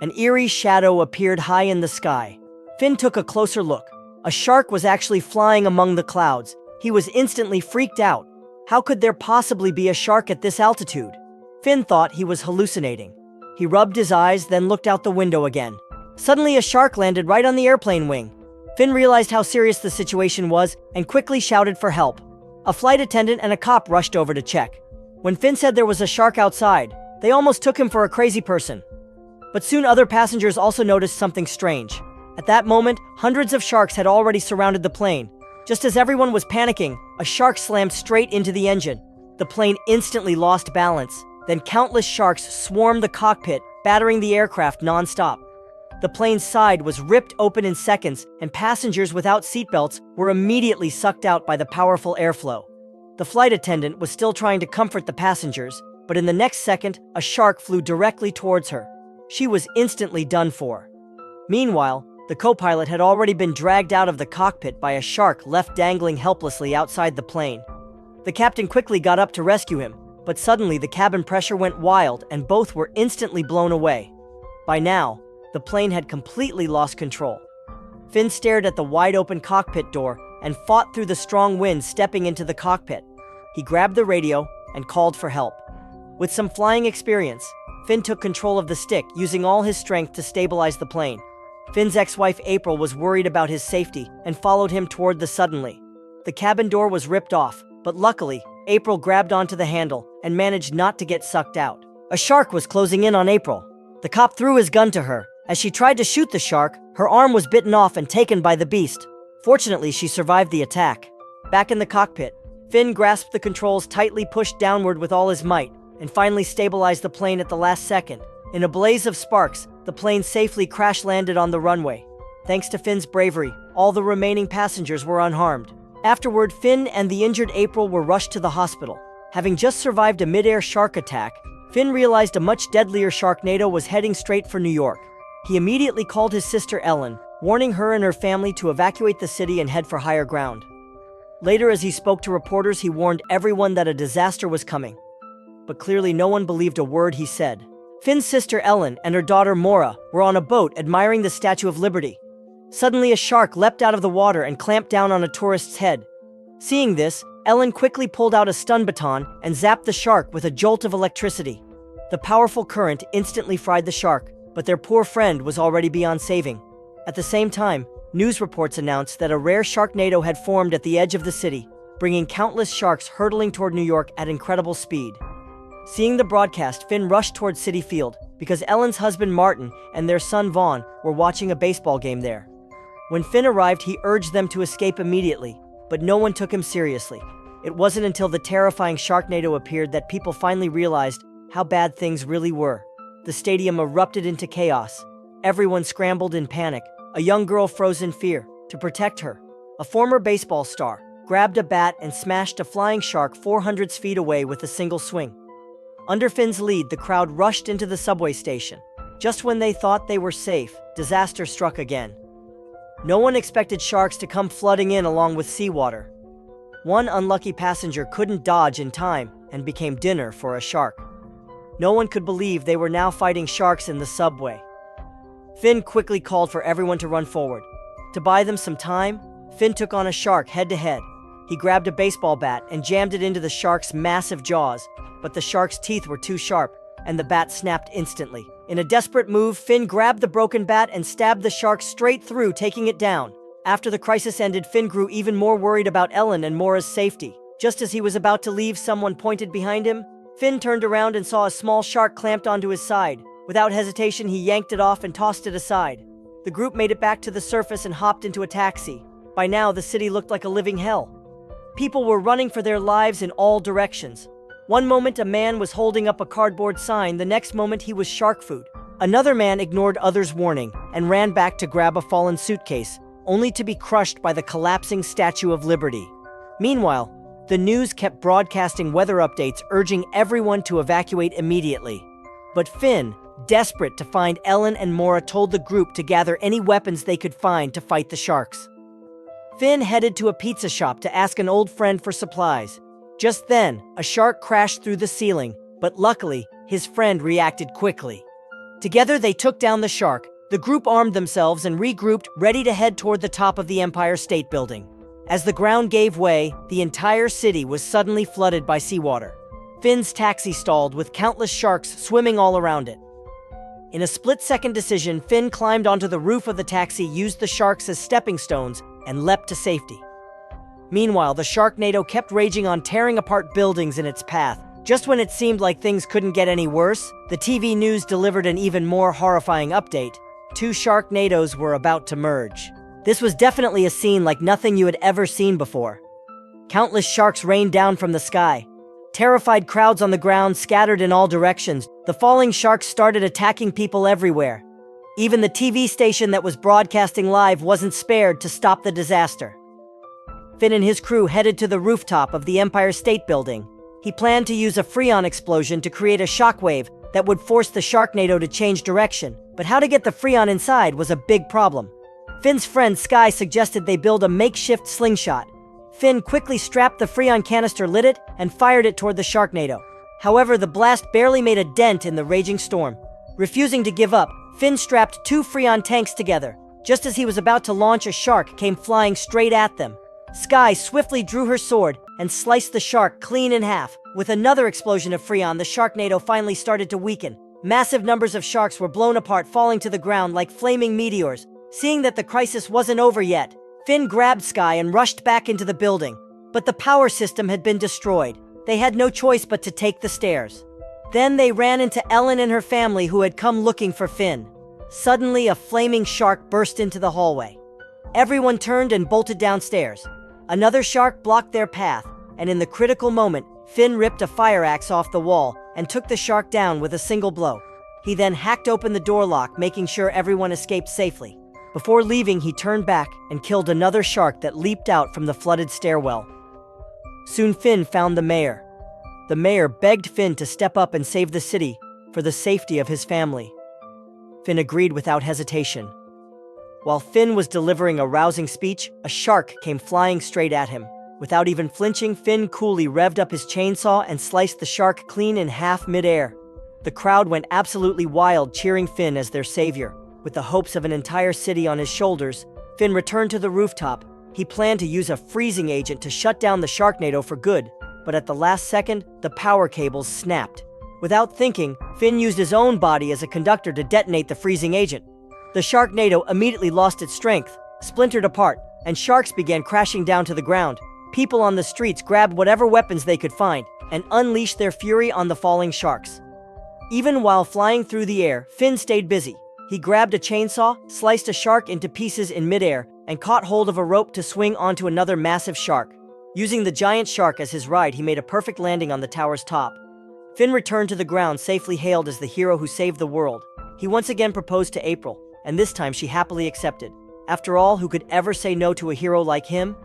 An eerie shadow appeared high in the sky. Finn took a closer look. A shark was actually flying among the clouds. He was instantly freaked out. How could there possibly be a shark at this altitude? Finn thought he was hallucinating. He rubbed his eyes, then looked out the window again. Suddenly, a shark landed right on the airplane wing. Finn realized how serious the situation was and quickly shouted for help. A flight attendant and a cop rushed over to check. When Finn said there was a shark outside, they almost took him for a crazy person. But soon other passengers also noticed something strange. At that moment, hundreds of sharks had already surrounded the plane. Just as everyone was panicking, a shark slammed straight into the engine. The plane instantly lost balance. Then countless sharks swarmed the cockpit, battering the aircraft non-stop. The plane's side was ripped open in seconds, and passengers without seatbelts were immediately sucked out by the powerful airflow. The flight attendant was still trying to comfort the passengers, but in the next second, a shark flew directly towards her. She was instantly done for. Meanwhile, the co-pilot had already been dragged out of the cockpit by a shark left dangling helplessly outside the plane. The captain quickly got up to rescue him, but suddenly the cabin pressure went wild and both were instantly blown away. By now, the plane had completely lost control. Finn stared at the wide-open cockpit door and fought through the strong wind stepping into the cockpit. He grabbed the radio and called for help. With some flying experience, Finn took control of the stick, using all his strength to stabilize the plane. Finn's ex-wife April was worried about his safety and followed him toward the suddenly. The cabin door was ripped off, but luckily, April grabbed onto the handle and managed not to get sucked out. A shark was closing in on April. The cop threw his gun to her. As she tried to shoot the shark, her arm was bitten off and taken by the beast. Fortunately, she survived the attack. Back in the cockpit, Finn grasped the controls, tightly pushed downward with all his might, and finally stabilized the plane at the last second. In a blaze of sparks, the plane safely crash-landed on the runway. Thanks to Finn's bravery, all the remaining passengers were unharmed. Afterward, Finn and the injured April were rushed to the hospital. Having just survived a mid-air shark attack, Finn realized a much deadlier Sharknado was heading straight for New York. He immediately called his sister Ellen, warning her and her family to evacuate the city and head for higher ground. Later, as he spoke to reporters, he warned everyone that a disaster was coming. But clearly no one believed a word he said. Finn's sister Ellen and her daughter Maura were on a boat admiring the Statue of Liberty. Suddenly, a shark leapt out of the water and clamped down on a tourist's head. Seeing this, Ellen quickly pulled out a stun baton and zapped the shark with a jolt of electricity. The powerful current instantly fried the shark, but their poor friend was already beyond saving. At the same time, news reports announced that a rare Sharknado had formed at the edge of the city, bringing countless sharks hurtling toward New York at incredible speed. Seeing the broadcast, Finn rushed toward Citi Field because Ellen's husband Martin and their son Vaughn were watching a baseball game there. When Finn arrived, he urged them to escape immediately, but no one took him seriously. It wasn't until the terrifying Sharknado appeared that people finally realized how bad things really were. The stadium erupted into chaos. Everyone scrambled in panic. A young girl froze in fear. To protect her, a former baseball star grabbed a bat and smashed a flying shark 400 feet away with a single swing. Under Finn's lead, the crowd rushed into the subway station. Just when they thought they were safe, disaster struck again. No one expected sharks to come flooding in along with seawater. One unlucky passenger couldn't dodge in time and became dinner for a shark. No one could believe they were now fighting sharks in the subway. Finn quickly called for everyone to run forward. To buy them some time, Finn took on a shark head-to-head. He grabbed a baseball bat and jammed it into the shark's massive jaws, but the shark's teeth were too sharp, and the bat snapped instantly. In a desperate move, Finn grabbed the broken bat and stabbed the shark straight through, taking it down. After the crisis ended, Finn grew even more worried about Ellen and Maura's safety. Just as he was about to leave, someone pointed behind him. Finn turned around and saw a small shark clamped onto his side. Without hesitation, he yanked it off and tossed it aside. The group made it back to the surface and hopped into a taxi. By now, the city looked like a living hell. People were running for their lives in all directions. One moment, a man was holding up a cardboard sign. The next moment, he was shark food. Another man ignored others' warning and ran back to grab a fallen suitcase, only to be crushed by the collapsing Statue of Liberty. Meanwhile, the news kept broadcasting weather updates, urging everyone to evacuate immediately. But Finn, desperate to find Ellen and Maura, told the group to gather any weapons they could find to fight the sharks. Finn headed to a pizza shop to ask an old friend for supplies. Just then, a shark crashed through the ceiling, but luckily, his friend reacted quickly. Together, they took down the shark. The group armed themselves and regrouped, ready to head toward the top of the Empire State Building. As the ground gave way, the entire city was suddenly flooded by seawater. Finn's taxi stalled, with countless sharks swimming all around it. In a split-second decision, Finn climbed onto the roof of the taxi, used the sharks as stepping stones, and leapt to safety. Meanwhile, the Sharknado kept raging on, tearing apart buildings in its path. Just when it seemed like things couldn't get any worse, the TV news delivered an even more horrifying update. 2 Sharknadoes were about to merge. This was definitely a scene like nothing you had ever seen before. Countless sharks rained down from the sky. Terrified crowds on the ground scattered in all directions. The falling sharks started attacking people everywhere. Even the TV station that was broadcasting live wasn't spared to stop the disaster. Finn and his crew headed to the rooftop of the Empire State Building. He planned to use a Freon explosion to create a shockwave that would force the Sharknado to change direction. But how to get the Freon inside was a big problem. Finn's friend Sky suggested they build a makeshift slingshot. Finn quickly strapped the Freon canister, lit it, and fired it toward the Sharknado. However, the blast barely made a dent in the raging storm. Refusing to give up, Finn strapped 2 Freon tanks together. Just as he was about to launch, a shark came flying straight at them. Sky swiftly drew her sword and sliced the shark clean in half. With another explosion of Freon, the Sharknado finally started to weaken. Massive numbers of sharks were blown apart, falling to the ground like flaming meteors. Seeing that the crisis wasn't over yet, Finn grabbed Sky and rushed back into the building. But the power system had been destroyed. They had no choice but to take the stairs. Then they ran into Ellen and her family, who had come looking for Finn. Suddenly, a flaming shark burst into the hallway. Everyone turned and bolted downstairs. Another shark blocked their path, and in the critical moment, Finn ripped a fire axe off the wall and took the shark down with a single blow. He then hacked open the door lock, making sure everyone escaped safely. Before leaving, he turned back and killed another shark that leaped out from the flooded stairwell. Soon Finn found the mayor. The mayor begged Finn to step up and save the city for the safety of his family. Finn agreed without hesitation. While Finn was delivering a rousing speech, a shark came flying straight at him. Without even flinching, Finn coolly revved up his chainsaw and sliced the shark clean in half mid-air. The crowd went absolutely wild, cheering Finn as their savior. With the hopes of an entire city on his shoulders, Finn returned to the rooftop. He planned to use a freezing agent to shut down the Sharknado for good, but at the last second, the power cables snapped. Without thinking, Finn used his own body as a conductor to detonate the freezing agent. The Sharknado immediately lost its strength, splintered apart, and sharks began crashing down to the ground. People on the streets grabbed whatever weapons they could find and unleashed their fury on the falling sharks. Even while flying through the air, Finn stayed busy. He grabbed a chainsaw, sliced a shark into pieces in midair, and caught hold of a rope to swing onto another massive shark. Using the giant shark as his ride, he made a perfect landing on the tower's top. Finn returned to the ground, safely hailed as the hero who saved the world. He once again proposed to April, and this time she happily accepted. After all, who could ever say no to a hero like him?